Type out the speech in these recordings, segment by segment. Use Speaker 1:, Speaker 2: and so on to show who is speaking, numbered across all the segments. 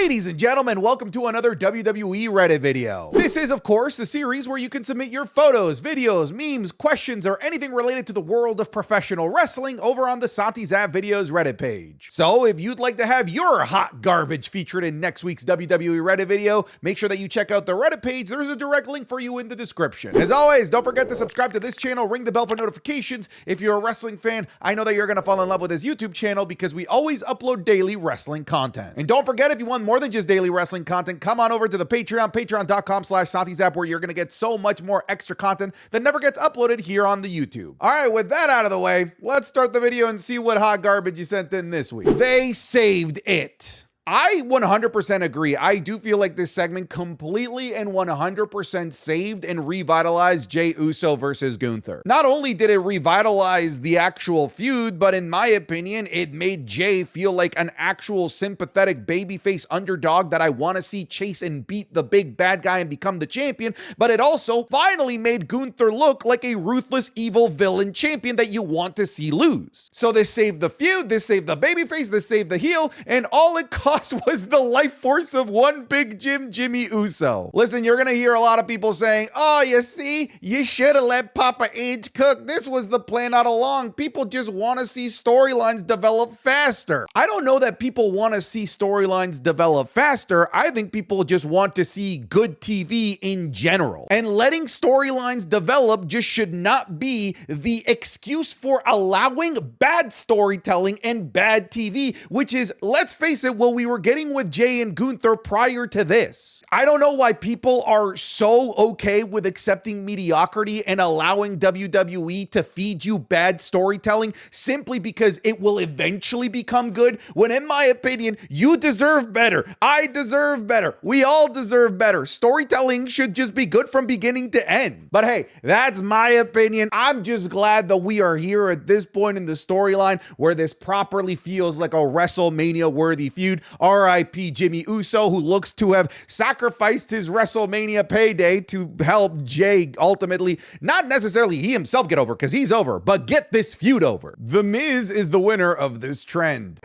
Speaker 1: Ladies and gentlemen, welcome to another WWE Reddit video. This is, of course, the series where you can submit your photos, videos, memes, questions, or anything related to the world of professional wrestling over on the Santi Zap Videos Reddit page. So if you'd like to have your hot garbage featured in next week's WWE Reddit video, make sure that you check out the Reddit page. There's a direct link for you in the description. As always, don't forget to subscribe to this channel, ring the bell for notifications. If you're a wrestling fan, I know that you're going to fall in love with this YouTube channel because we always upload daily wrestling content. And don't forget, if you want more than just daily wrestling content, come on over to the Patreon, patreon.com/SantiZap, where you're going to get so much more extra content that never gets uploaded here on the YouTube. All right, with that out of the way, let's start the video and see what hot garbage you sent in this week. They saved it. I 100% agree. I do feel like this segment completely and 100% saved and revitalized Jey Uso versus Gunther. Not only did it revitalize the actual feud, but in my opinion, it made Jey feel like an actual sympathetic babyface underdog that I want to see chase and beat the big bad guy and become the champion. But it also finally made Gunther look like a ruthless, evil villain champion that you want to see lose. So this saved the feud, this saved the babyface, this saved the heel, and all it cost was the life force of one big Jimmy Uso. Listen, you're gonna hear a lot of people saying, oh, you see, you should have let Papa H cook. This was the plan all along. People just want to see storylines develop faster. I don't know that people want to see storylines develop faster. I think people just want to see good TV in general. And letting storylines develop just should not be the excuse for allowing bad storytelling and bad TV, which is, let's face it, what we were getting with Jey and Gunther prior to this. I don't know why people are so okay with accepting mediocrity and allowing WWE to feed you bad storytelling simply because it will eventually become good, when in my opinion, you deserve better. I deserve better. We all deserve better. Storytelling should just be good from beginning to end. But hey, that's my opinion. I'm just glad that we are here at this point in the storyline where this properly feels like a WrestleMania worthy feud. R.I.P. Jimmy Uso, who looks to have sacrificed his WrestleMania payday to help Jey ultimately, not necessarily he himself get over, because he's over, but get this feud over. The Miz is the winner of this trend.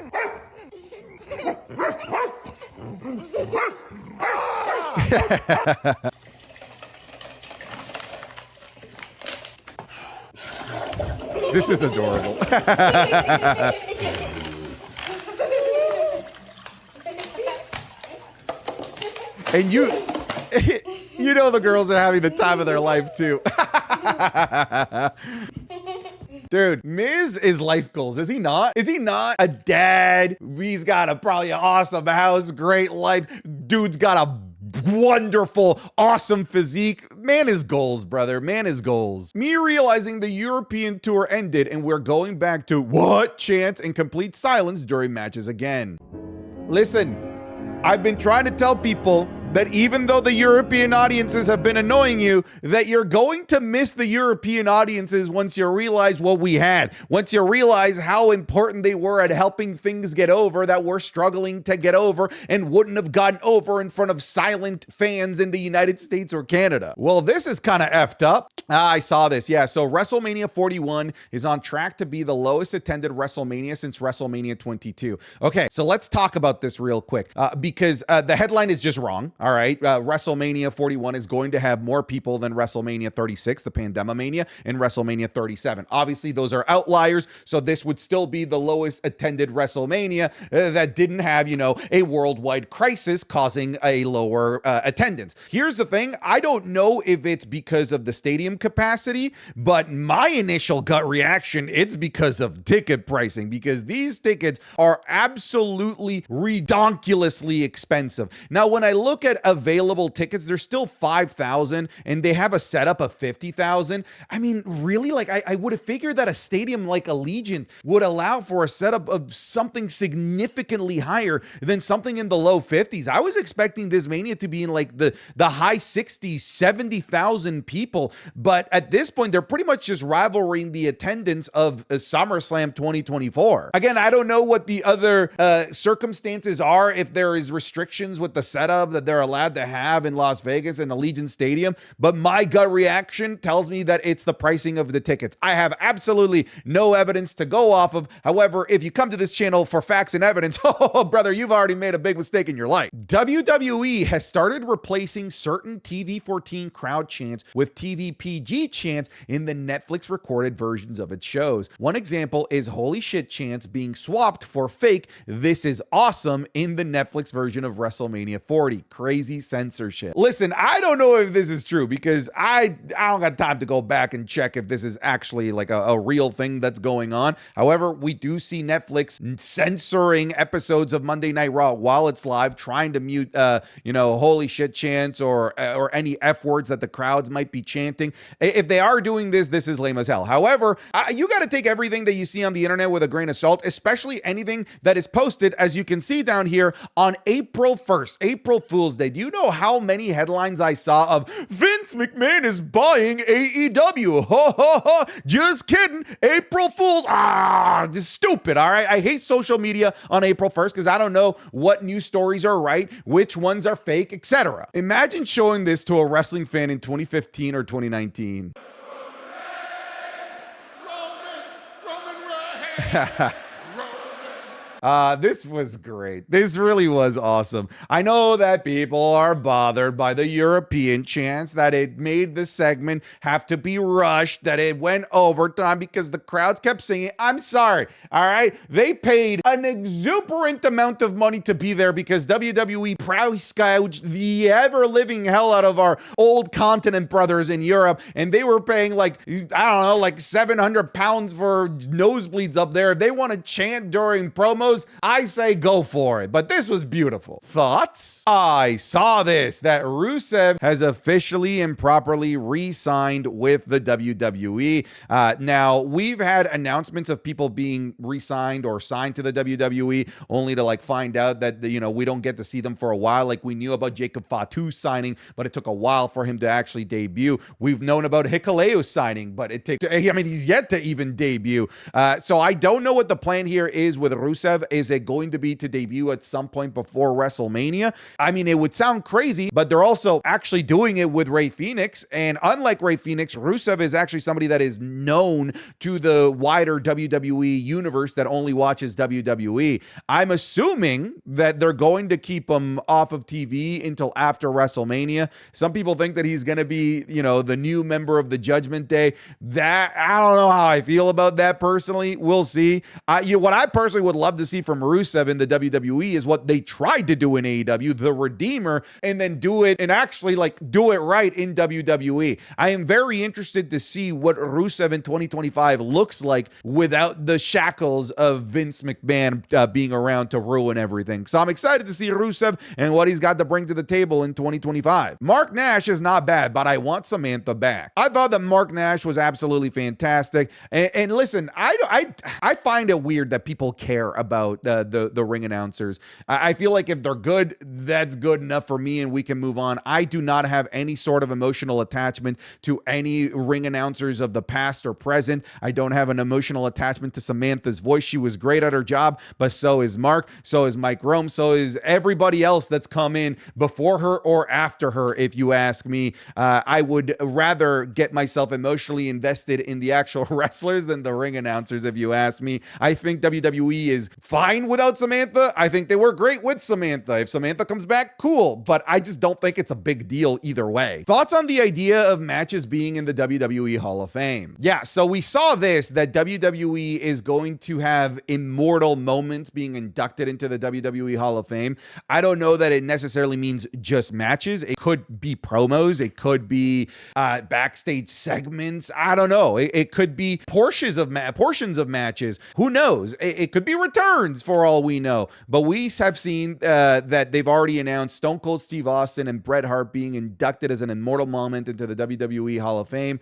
Speaker 1: This is adorable. And you know the girls are having the time of their life too. Dude, Miz is life goals, is he not? Is he not a dad? He's got probably an awesome house, great life. Dude's got a wonderful, awesome physique. Man is goals, brother. Man is goals. Me realizing the European tour ended and we're going back to what? Chants and complete silence during matches again. Listen, I've been trying to tell people that even though the European audiences have been annoying you, that you're going to miss the European audiences once you realize what we had. Once you realize how important they were at helping things get over that we're struggling to get over and wouldn't have gotten over in front of silent fans in the United States or Canada. Well, this is kind of effed up. I saw this. Yeah, so WrestleMania 41 is on track to be the lowest attended WrestleMania since WrestleMania 22. Okay, so let's talk about this real quick because the headline is just wrong. All right, WrestleMania 41 is going to have more people than WrestleMania 36, the Pandemomania, and WrestleMania 37. Obviously, those are outliers, so this would still be the lowest attended WrestleMania that didn't have, you know, a worldwide crisis causing a lower attendance. Here's the thing. I don't know if it's because of the stadium capacity, but my initial gut reaction, it's because of ticket pricing, because these tickets are absolutely redonkulously expensive. Now, when I look at available tickets, they're still 5,000 and they have a setup of 50,000. I mean, really, like I would have figured that a stadium like Allegiant would allow for a setup of something significantly higher than something in the low 50s. I was expecting this Mania to be in like the high 60s, 70,000 people. But at this point, they're pretty much just rivaling the attendance of SummerSlam 2024. Again, I don't know what the other circumstances are, if there is restrictions with the setup that they're allowed to have in Las Vegas and Allegiant Stadium, but my gut reaction tells me that it's the pricing of the tickets. I have absolutely no evidence to go off of. However, if you come to this channel for facts and evidence, oh, brother, you've already made a big mistake in your life. WWE has started replacing certain TV-14 crowd chants with TV PG chants in the Netflix recorded versions of its shows. One example is holy shit chants being swapped for fake "this is awesome" in the Netflix version of WrestleMania 40. Crazy censorship. Listen, I don't know if this is true because I don't got time to go back and check if this is actually like a real thing that's going on. However, we do see Netflix censoring episodes of Monday Night Raw while it's live, trying to mute, holy shit chants or any F words that the crowds might be chanting. If they are doing this, this is lame as hell. However, you got to take everything that you see on the internet with a grain of salt, especially anything that is posted, as you can see down here, on April 1st, April Fool's Day. Do you know how many headlines I saw of Vince McMahon is buying AEW? Ho, ho, ho. Just kidding. April Fool's. Just stupid. All right. I hate social media on April 1st because I don't know what news stories are right, which ones are fake, etc. Imagine showing this to a wrestling fan in 2015 or 2019. This was great. This really was awesome. I know that people are bothered by the European chants, that it made the segment have to be rushed, that it went overtime because the crowds kept singing. I'm sorry. All right. They paid an exuberant amount of money to be there because WWE price gouged the ever living hell out of our old continent brothers in Europe. And they were paying like, I don't know, like 700 pounds for nosebleeds up there. If they want to chant during promos, I say go for it. But this was beautiful. Thoughts? I saw this, that Rusev has officially and properly re-signed with the WWE. Now, we've had announcements of people being re-signed or signed to the WWE only to like find out that, we don't get to see them for a while. Like we knew about Jacob Fatu signing, but it took a while for him to actually debut. We've known about Hikuleo signing, but he's yet to even debut. So I don't know what the plan here is with Rusev. Is it going to be to debut at some point before WrestleMania? I mean, it would sound crazy, but they're also actually doing it with Rey Fenix. And unlike Rey Fenix, Rusev is actually somebody that is known to the wider WWE universe that only watches WWE. I'm assuming that they're going to keep him off of TV until after WrestleMania. Some people think that he's going to be, the new member of the Judgment Day. That, I don't know how I feel about that personally. We'll see. What I personally would love to see from Rusev in the WWE is what they tried to do in AEW, the Redeemer, and then do it and actually do it right in WWE. I am very interested to see what Rusev in 2025 looks like without the shackles of Vince McMahon being around to ruin everything. So I'm excited to see Rusev and what he's got to bring to the table in 2025. Mark Nash is not bad, but I want Samantha back. I thought that Mark Nash was absolutely fantastic. And listen, I find it weird that people care about the ring announcers. I feel like if they're good, that's good enough for me and we can move on. I do not have any sort of emotional attachment to any ring announcers of the past or present. I don't have an emotional attachment to Samantha's voice. She was great at her job, but so is Mark, so is Mike Rome, so is everybody else that's come in before her or after her, if you ask me. I would rather get myself emotionally invested in the actual wrestlers than the ring announcers, if you ask me. I think WWE is fine without Samantha. I think they were great with Samantha. If Samantha comes back, cool, but I just don't think it's a big deal either way. Thoughts on the idea of matches being in the WWE Hall of Fame? Yeah, so we saw this, that WWE is going to have immortal moments being inducted into the WWE Hall of Fame. I don't know that it necessarily means just matches. It could be promos. It could be backstage segments. I don't know. It could be portions of matches. Who knows? It could be returns for all we know. But we have seen that they've already announced Stone Cold Steve Austin and Bret Hart being inducted as an immortal moment into the WWE Hall of Fame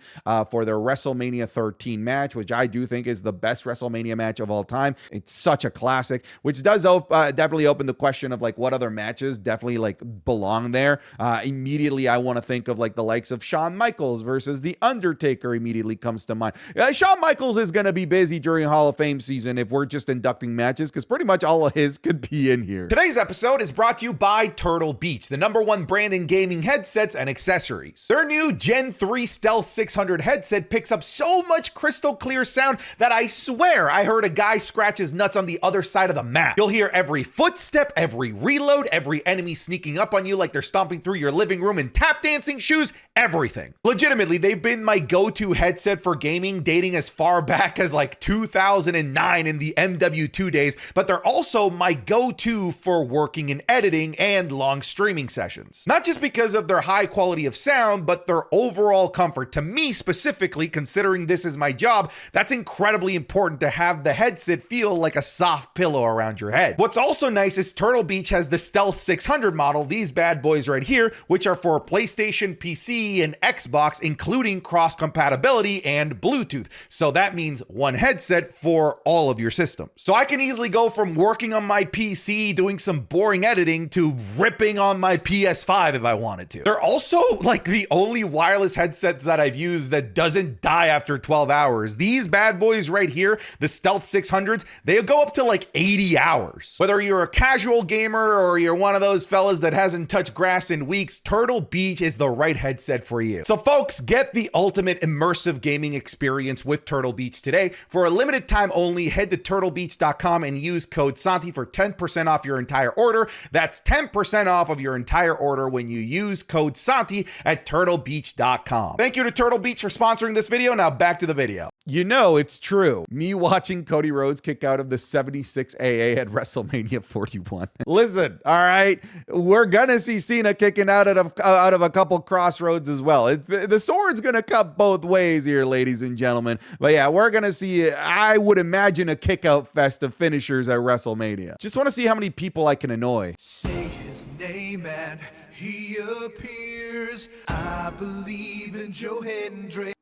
Speaker 1: for their WrestleMania 13 match, which I do think is the best WrestleMania match of all time. It's such a classic, which does definitely open the question of what other matches definitely belong there. Immediately, I want to think of the likes of Shawn Michaels versus The Undertaker immediately comes to mind. Shawn Michaels is going to be busy during Hall of Fame season if we're just inducting matches. matches because pretty much all of his could be in here. Today's episode is brought to you by Turtle Beach, the #1 brand in gaming headsets and accessories. Their new Gen 3 Stealth 600 headset picks up so much crystal clear sound that I swear I heard a guy scratch his nuts on the other side of the map. You'll hear every footstep, every reload, every enemy sneaking up on you like they're stomping through your living room in tap dancing shoes, everything. Legitimately, they've been my go-to headset for gaming dating as far back as like 2009 in the MW2 days, but they're also my go-to for working and editing and long streaming sessions. Not just because of their high quality of sound, but their overall comfort. To me specifically, considering this is my job, that's incredibly important to have the headset feel like a soft pillow around your head. What's also nice is Turtle Beach has the Stealth 600 model, these bad boys right here, which are for PlayStation, PC, and Xbox, including cross compatibility and Bluetooth. So that means one headset for all of your systems. So I can easily go from working on my PC, doing some boring editing, to ripping on my PS5 if I wanted to. They're also like the only wireless headsets that I've used that doesn't die after 12 hours. These bad boys right here, the Stealth 600s, they go up to like 80 hours. Whether you're a casual gamer or you're one of those fellas that hasn't touched grass in weeks, Turtle Beach is the right headset for you. So folks, get the ultimate immersive gaming experience with Turtle Beach today. For a limited time only, head to turtlebeach.com and use code Santi for 10% off your entire order. That's 10% off of your entire order when you use code Santi at turtlebeach.com. Thank you to Turtle Beach for sponsoring this video. Now back to the video. You know, it's true. Me watching Cody Rhodes kick out of the 76 AA at WrestleMania 41. Listen, all right, we're gonna see Cena kicking out of a couple crossroads as well. The sword's gonna cut both ways here, ladies and gentlemen. But yeah, we're gonna see, I would imagine, a kick-out fest of finishers at WrestleMania. Just want to see how many people I can annoy.
Speaker 2: Say his name and he appears. I believe in Joe Hendry.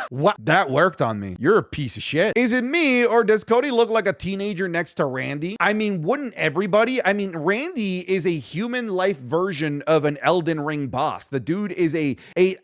Speaker 1: What? That worked on me. You're a piece of shit. Is it me, or does Cody look like a teenager next to Randy? I mean, wouldn't everybody? I mean, Randy is a human life version of an Elden Ring boss. The dude is a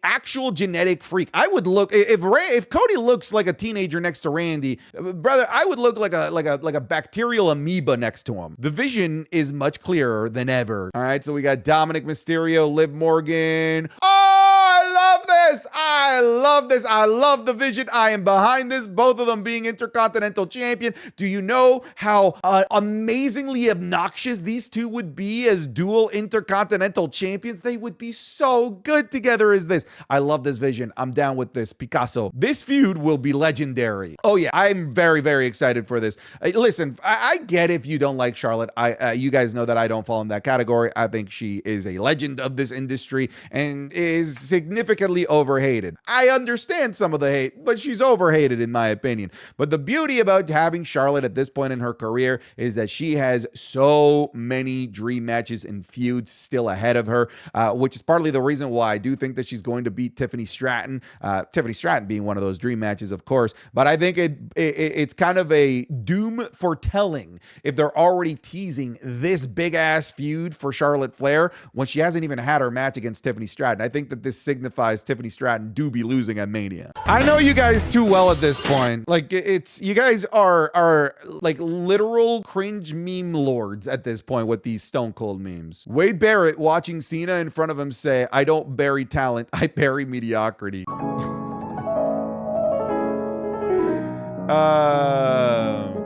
Speaker 1: actual genetic freak. I would look, if Cody looks like a teenager next to Randy, brother, I would look like a bacterial amoeba next to him. The vision is much clearer than ever. All right, so we got Dominic Mysterio, Liv Morgan. I love this. I love this. I love the vision. I am behind this. Both of them being Intercontinental Champion. Do you know how amazingly obnoxious these two would be as dual Intercontinental Champions? They would be so good together as this. I love this vision. I'm down with this. Picasso. This feud will be legendary. Oh yeah, I'm very, very excited for this. Listen, I get if you don't like Charlotte. You guys know that I don't fall in that category. I think she is a legend of this industry and is significantly overhated. I understand some of the hate, but she's overhated in my opinion. But the beauty about having Charlotte at this point in her career is that she has so many dream matches and feuds still ahead of her, which is partly the reason why I do think that she's going to beat Tiffany Stratton. Tiffany Stratton being one of those dream matches, of course. But I think it's kind of a doom foretelling if they're already teasing this big ass feud for Charlotte Flair when she hasn't even had her match against Tiffany Stratton. I think that this signifies Tiffany Stratton do be losing at Mania. I know you guys too well at this point. Like, you guys are like literal cringe meme lords at this point with these Stone Cold memes. Wade Barrett watching Cena in front of him say, "I don't bury talent, I bury mediocrity."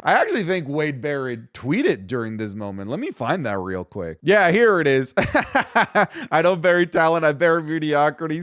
Speaker 1: I actually think Wade Barrett tweeted during this moment. Let me find that real quick. Yeah, here it is. I don't bury talent, I bury mediocrity.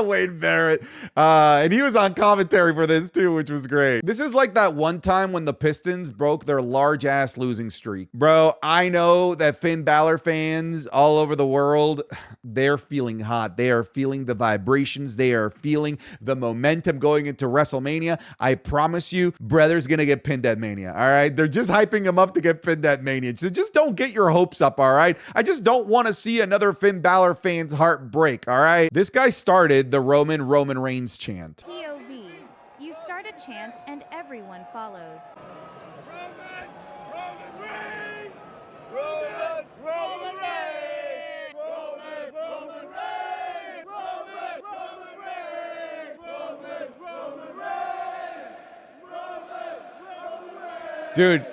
Speaker 1: Wade Barrett. And he was on commentary for this too, which was great. This is like that one time when the Pistons broke their large ass losing streak. Bro, I know that Finn Balor fans all over the world, they're feeling hot. They are feeling the vibrations. They are feeling the momentum going into WrestleMania. I promise you, brother's gonna get pinned at Mania, all right? They're just hyping him up to get pinned at Mania. So just don't get your hopes up, all right? I just don't want to see another Finn Balor fan's heart break, all right? This guy started the Roman Reigns chant.
Speaker 3: POV. You start a chant and everyone follows.
Speaker 2: Roman Reigns! Roman Reigns! Roman Reigns! Roman Reigns! Roman Reigns!
Speaker 1: Dude,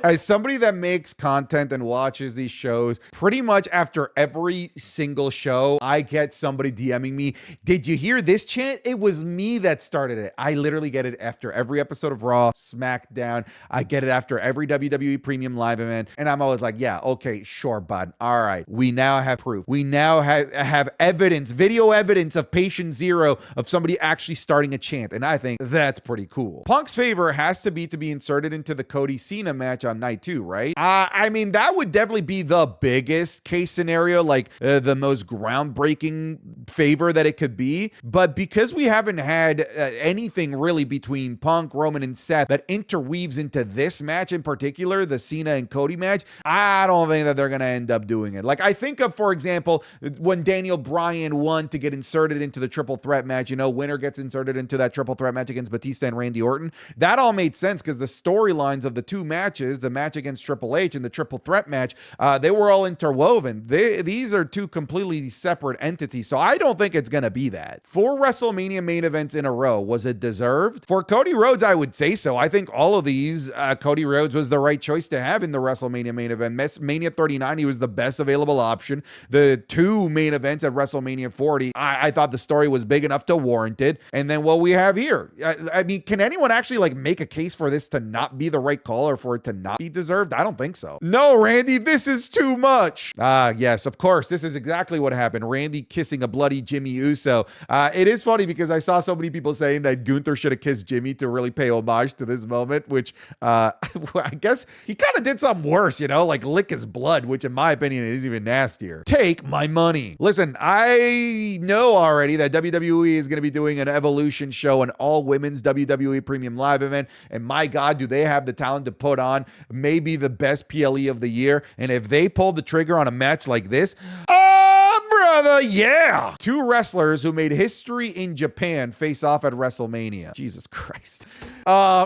Speaker 1: as somebody that makes content and watches these shows, pretty much after every single show, I get somebody DMing me, did you hear this chant? It was me that started it. I literally get it after every episode of Raw, SmackDown. I get it after every WWE Premium Live event. And I'm always like, yeah, okay, sure, bud. All right. We now have proof. We now have evidence, video evidence of patient zero of somebody actually starting a chant. And I think that's pretty cool. Punk's favor has to be inserted into the Cody Cena match on night 2, right? I mean, that would definitely be the biggest case scenario, like the most groundbreaking favor that it could be. But because we haven't had anything really between Punk, Roman, and Seth that interweaves into this match in particular, the Cena and Cody match, I don't think that they're going to end up doing it. Like, I think of, for example, when Daniel Bryan won to get inserted into the triple threat match, you know, winner gets inserted into that triple threat match against Batista and Randy Orton. That all made sense because the storylines of the two matches, the match against Triple H and the triple threat match, they were all interwoven. These are two completely separate entities, so I don't think it's going to be that. 4 WrestleMania main events in a row, was it deserved? For Cody Rhodes, I would say so. I think all of these, Cody Rhodes was the right choice to have in the WrestleMania main event. Mania 39, he was the best available option. The 2 main events at WrestleMania 40, I thought the story was big enough to warrant it. And then what we have here, I mean, can anyone actually like make a case for this to not be the right call or for it to not be deserved? I don't think so. No, Randy, this is too much. Yes, of course. This is exactly what happened. Randy kissing a bloody Jimmy Uso. It is funny because I saw so many people saying that Gunther should have kissed Jimmy to really pay homage to this moment, which I guess he kind of did something worse, you know, like lick his blood, which in my opinion is even nastier. Take my money. Listen, I know already that WWE is going to be doing an Evolution show, an all-women's WWE Premium Live event, and my God, do they have the talent to put on maybe the best PLE of the year. And if they pull the trigger on a match like this, brother, yeah. 2 wrestlers who made history in Japan face off at WrestleMania. Jesus Christ.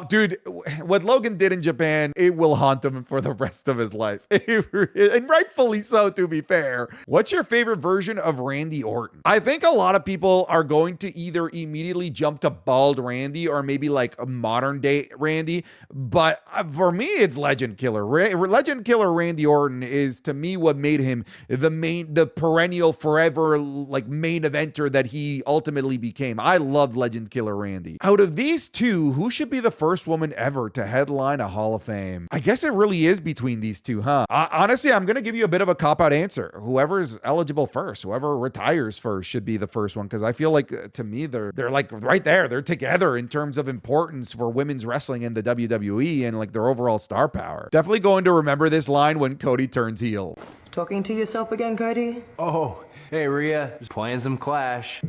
Speaker 1: Dude, what Logan did in Japan, it will haunt him for the rest of his life. And rightfully so, to be fair. What's your favorite version of Randy Orton? I think a lot of people are going to either immediately jump to bald Randy or maybe like a modern day Randy. But for me, it's Legend Killer. Legend Killer Randy Orton is, to me, what made him the perennial forever like main eventer that he ultimately became. I loved Legend Killer Randy. Out of these two, who should be the first woman ever to headline a Hall of Fame? I guess it really is between these two, huh? Honestly, I'm going to give you a bit of a cop-out answer. Whoever's eligible first, whoever retires first should be the first one, because I feel like, to me, they're like right there. They're together in terms of importance for women's wrestling in the WWE and like their overall star power. Definitely going to remember this line when Cody turns heel.
Speaker 4: Talking to yourself again, Cody?
Speaker 5: Oh, hey, Rhea. Just playing some Clash.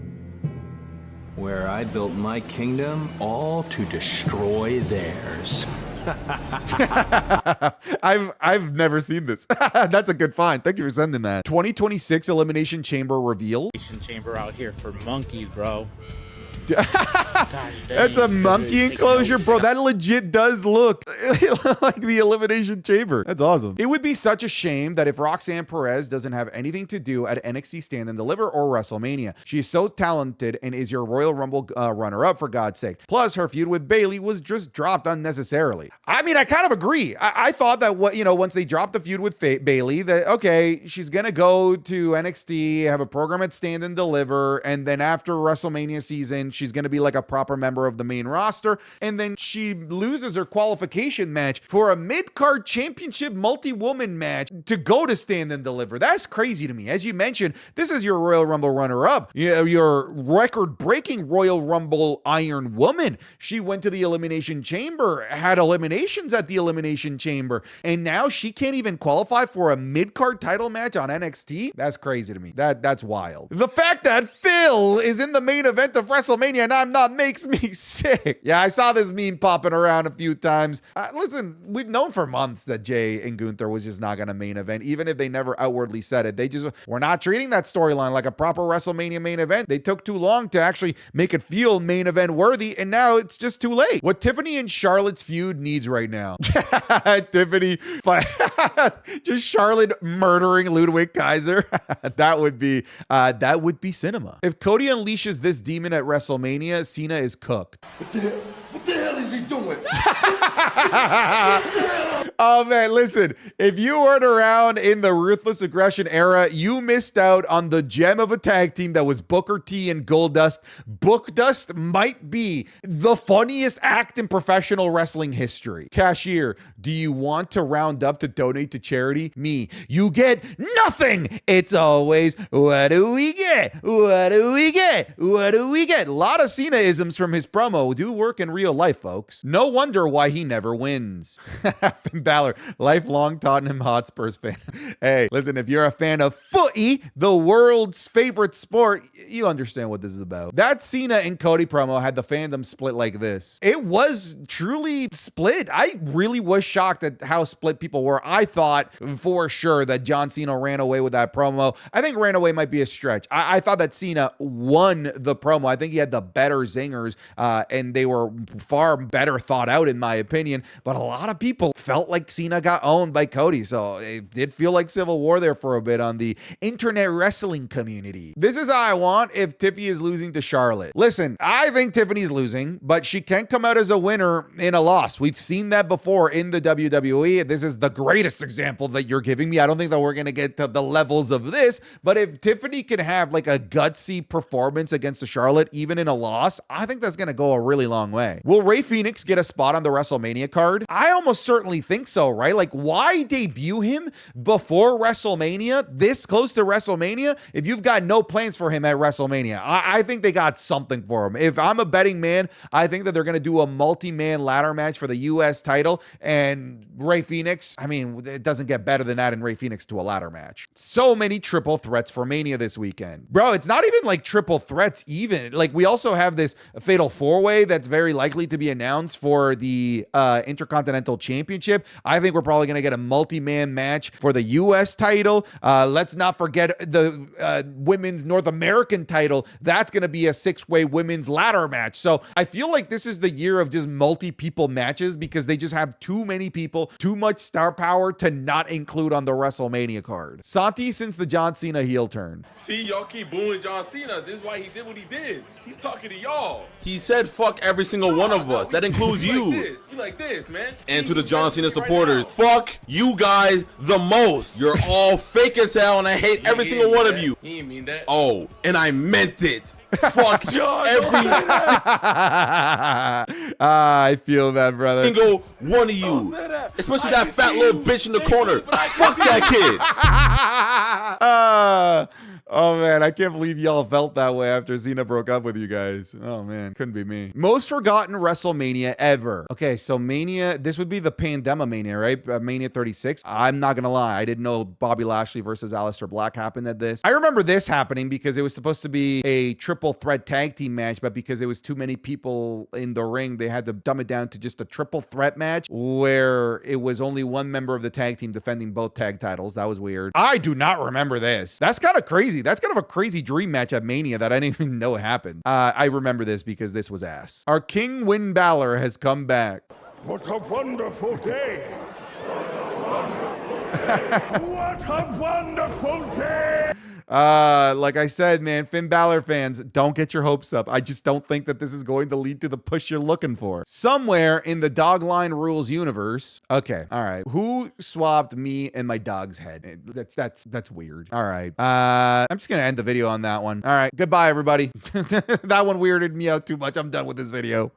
Speaker 5: Where I built my kingdom all to destroy theirs.
Speaker 1: I've never seen this. That's a good find. Thank you for sending that. 2026 Elimination Chamber reveal.
Speaker 6: Chamber out here for monkeys, bro.
Speaker 1: That's a monkey enclosure, bro. That legit does look like the Elimination Chamber. That's awesome. It would be such a shame that if Roxanne Perez doesn't have anything to do at NXT Stand and Deliver or WrestleMania. She is so talented and is your Royal Rumble runner-up, for God's sake. Plus, her feud with Bayley was just dropped unnecessarily. I mean, I kind of agree. I thought that once they dropped the feud with Bayley, that okay, she's gonna go to NXT, have a program at Stand and Deliver, and then after WrestleMania season, she's going to be like a proper member of the main roster. And then she loses her qualification match for a mid-card championship multi-woman match to go to Stand and Deliver. That's crazy to me. As you mentioned, this is your Royal Rumble runner-up. Your record-breaking Royal Rumble Iron Woman. She went to the Elimination Chamber, had eliminations at the Elimination Chamber, and now she can't even qualify for a mid-card title match on NXT? That's crazy to me. That's wild. The fact that Phil is in the main event of WrestleMania and I'm not makes me sick. Yeah, I saw this meme popping around a few times. Listen, we've known for months that Jay and Gunther was just not going to main event, even if they never outwardly said it. They just were not treating that storyline like a proper WrestleMania main event. They took too long to actually make it feel main event worthy, and now it's just too late. What Tiffany and Charlotte's feud needs right now. Tiffany, just Charlotte murdering Ludwig Kaiser. that would be cinema. If Cody unleashes this demon at WrestleMania, Cena is cooked.
Speaker 7: What the hell is he doing?
Speaker 1: Oh man, listen, if you weren't around in the Ruthless Aggression era, you missed out on the gem of a tag team that was Booker T and Goldust. Bookdust might be the funniest act in professional wrestling history. Cashier, do you want to round up to donate to charity? Me, you get nothing. It's always, what do we get? What do we get? What do we get? A lot of Cena-isms from his promo do work in real life, folks. No wonder why he never wins. Finn Balor, lifelong Tottenham Hotspurs fan. Hey, listen, if you're a fan of footy, the world's favorite sport, you understand what this is about. That Cena and Cody promo had the fandom split like this. It was truly split. I really was shocked at how split people were. I thought for sure that John Cena ran away with that promo. I think ran away might be a stretch. I thought that Cena won the promo. I think he had the better zingers, and they were far better thought out in my opinion, but a lot of people felt like Cena got owned by Cody, so it did feel like civil war there for a bit on the internet wrestling community. This is how I want if Tiffany is losing to Charlotte. Listen, I think Tiffany's losing, but she can come out as a winner in a loss. We've seen that before in the WWE. This is the greatest example that you're giving me. I don't think that we're going to get to the levels of this, but if Tiffany can have like a gutsy performance against a Charlotte, even in a loss, I think that's going to go a really long way. Will Rey Fenix get a spot on the WrestleMania card? I almost certainly think so, right? Like, why debut him before WrestleMania, this close to WrestleMania, if you've got no plans for him at WrestleMania? I think they got something for him. If I'm a betting man, I think that they're going to do a multi-man ladder match for the U.S. title, and Rey Fenix, I mean, it doesn't get better than that in Rey Fenix to a ladder match. So many triple threats for Mania this weekend. Bro, it's not even like triple threats even. Like, we also have this fatal four-way that's very likely to be announced for the Intercontinental Championship. I think we're probably going to get a multi-man match for the U.S. title. Let's not forget the women's North American title. That's going to be a six-way women's ladder match. So I feel like this is the year of just multi-people matches because they just have too many people, too much star power to not include on the WrestleMania card. Santi since the John Cena heel turn.
Speaker 7: See, y'all keep booing John Cena. This is why he did what he did. He's talking to y'all.
Speaker 8: He said fuck every single one of us. That includes you.
Speaker 7: You like this, man.
Speaker 8: And to the John Cena supporters, fuck you guys the most. You're all fake as hell and I hate every single one of you.
Speaker 7: He didn't mean that.
Speaker 8: Oh, and I meant it. Fuck every
Speaker 1: I feel that, brother.
Speaker 8: single one of you. Especially that fat little bitch in the corner. Fuck that kid.
Speaker 1: Oh man, I can't believe y'all felt that way after Cena broke up with you guys. Oh man, couldn't be me. Most forgotten WrestleMania ever. Okay, so Mania, this would be the Pandemomania, right? Mania 36. I'm not gonna lie, I didn't know Bobby Lashley versus Aleister Black happened at this. I remember this happening because it was supposed to be a triple threat tag team match, but because it was too many people in the ring, they had to dumb it down to just a triple threat match where it was only one member of the tag team defending both tag titles. That was weird. I do not remember this. That's kind of crazy. That's kind of a crazy dream match at Mania that I didn't even know happened. I remember this because this was ass. Our King Win Balor has come back.
Speaker 9: What a wonderful day! What a wonderful day! What a wonderful day!
Speaker 1: Like I said, man, Finn Balor fans, don't get your hopes up. I just don't think that this is going to lead to the push you're looking for. Somewhere in the Dogline Rules universe. Okay, all right. Who swapped me and my dog's head? That's weird. All right. I'm just gonna end the video on that one. All right. Goodbye, everybody. That one weirded me out too much. I'm done with this video.